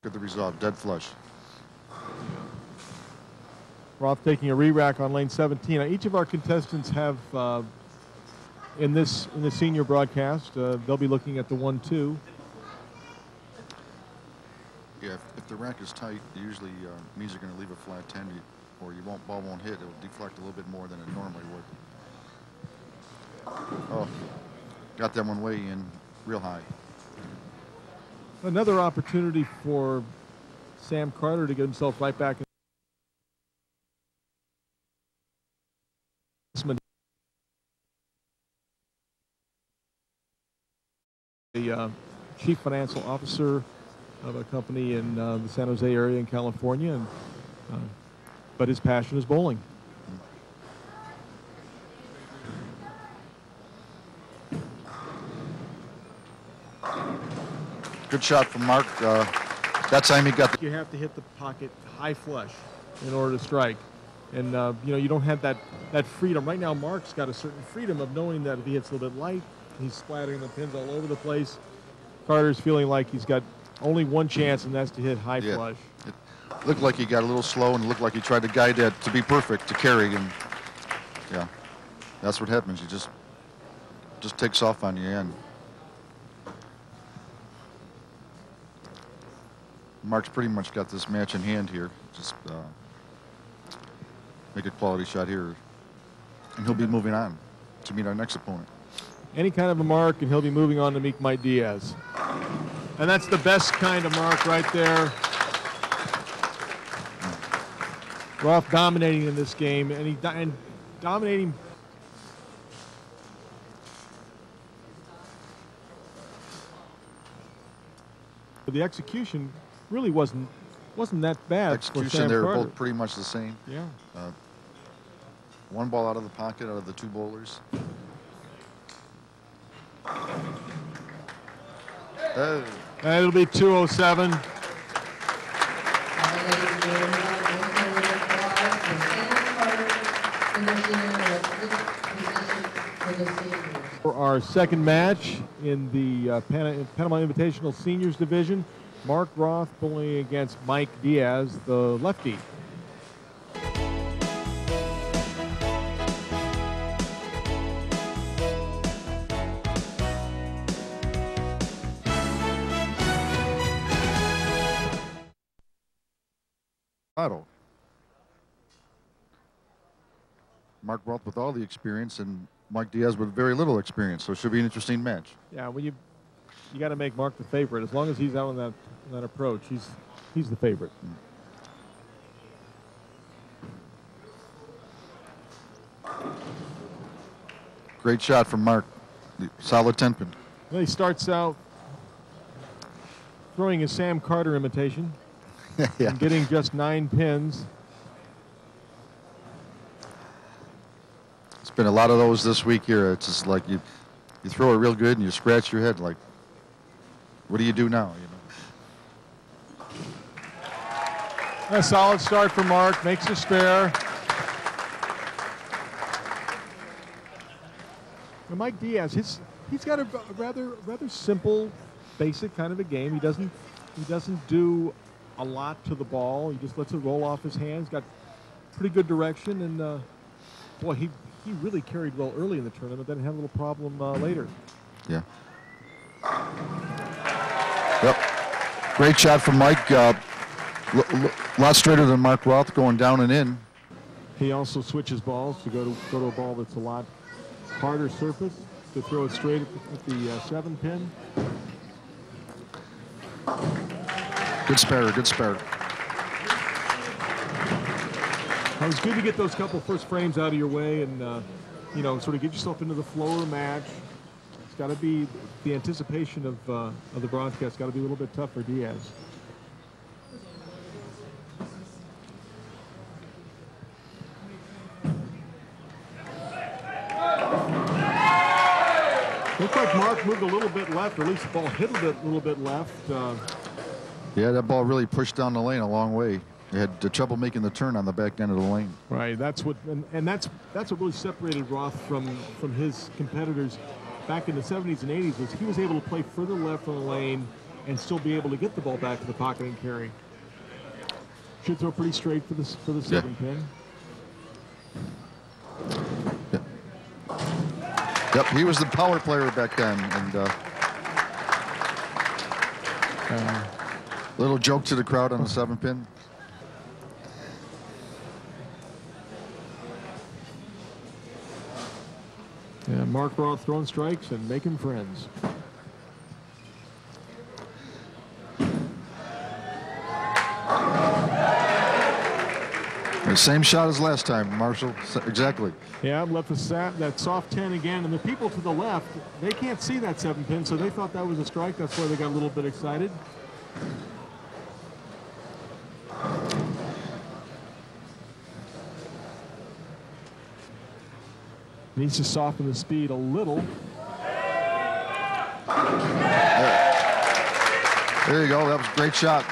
Look at the result, dead flush. Roth taking a re-rack on lane 17. Now, each of our contestants have, in the senior broadcast, they'll be looking at the 1-2. Yeah, if the rack is tight, it usually means you're going to leave a flat 10, or ball won't hit. It will deflect a little bit more than it normally would. Oh, got that one way in real high. Another opportunity for Sam Carter to get himself right back in. The chief financial officer of a company in the San Jose area in California, and but his passion is bowling. Good shot from Mark. That time he got. You have to hit the pocket high flush in order to strike, and you know, you don't have that freedom right now. Mark's got a certain freedom of knowing that if he hits a little bit light, he's splattering the pins all over the place. Carter's feeling like he's got only one chance, and that's to hit high flush. It looked like he got a little slow, and it looked like he tried to guide that to be perfect to carry, and yeah, that's what happens. You just takes off on you, and Mark's pretty much got this match in hand here. Just make a quality shot here, and he'll be moving on to meet our next opponent. Any kind of a mark, and he'll be moving on to meet Mike Diaz. And that's the best kind of mark right there. Roth dominating in this game, and dominating. The execution really wasn't that bad. Execution, they were both pretty much the same. Yeah. One ball out of the pocket out of the two bowlers. It'll be 207. For our second match in the Panama Invitational Seniors Division, Mark Roth bowling against Mike Diaz, the lefty. Mark Roth with all the experience, and Mike Diaz with very little experience, so it should be an interesting match. Yeah, well, you got to make Mark the favorite. As long as he's out on that approach, he's the favorite. Great shot from Mark. Solid 10-pin. Well, he starts out throwing a Sam Carter imitation. Yeah. And getting just 9 pins. It's been a lot of those this week here. It's just like you throw it real good and you scratch your head like, what do you do now? You know? A solid start for Mark, makes a spare. And Mike Diaz, he's got a rather simple, basic kind of a game. He doesn't do a lot to the ball. He just lets it roll off his hands. Got pretty good direction, and boy, he really carried well early in the tournament. Then had a little problem later. Yeah. Yep. Great shot from Mike. Lot straighter than Mark Roth, going down and in. He also switches balls to go to a ball that's a lot harder surface to throw it straight at the 7-pin. Good spare, good spare. It was good to get those couple first frames out of your way and, you know, sort of get yourself into the flow of the match. It's got to be the anticipation of the broadcast. Got to be a little bit tough for Diaz. Looks like Mark moved a little bit left, or at least the ball hit a little bit left. Yeah, that ball really pushed down the lane a long way. They had trouble making the turn on the back end of the lane. Right, that's what, and that's what really separated Roth from his competitors back in the 70s and 80s. Was he was able to play further left on the lane and still be able to get the ball back to the pocket and carry. Should throw pretty straight for the 7-pin. Yep, he was the power player back then, and little joke to the crowd on the 7-pin. Yeah, Mark Roth throwing strikes and making friends. The same shot as last time, Marshall. Exactly. Yeah, left that soft 10 again, and the people to the left, they can't see that 7-pin, so they thought that was a strike. That's why they got a little bit excited. Needs to soften the speed a little. There you go. That was a great shot.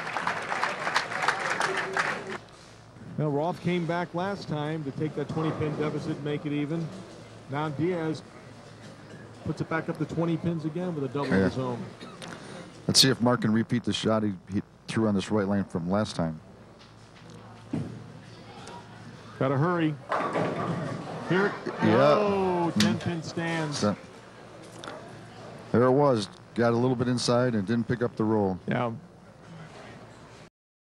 Well, Roth came back last time to take that 20-pin deficit and make it even. Now Diaz puts it back up to 20 pins again with a double of his own. Let's see if Mark can repeat the shot he threw on this right lane from last time. Got to hurry. Here, yeah. 10-pin stands. There it was. Got a little bit inside and didn't pick up the roll. Yeah,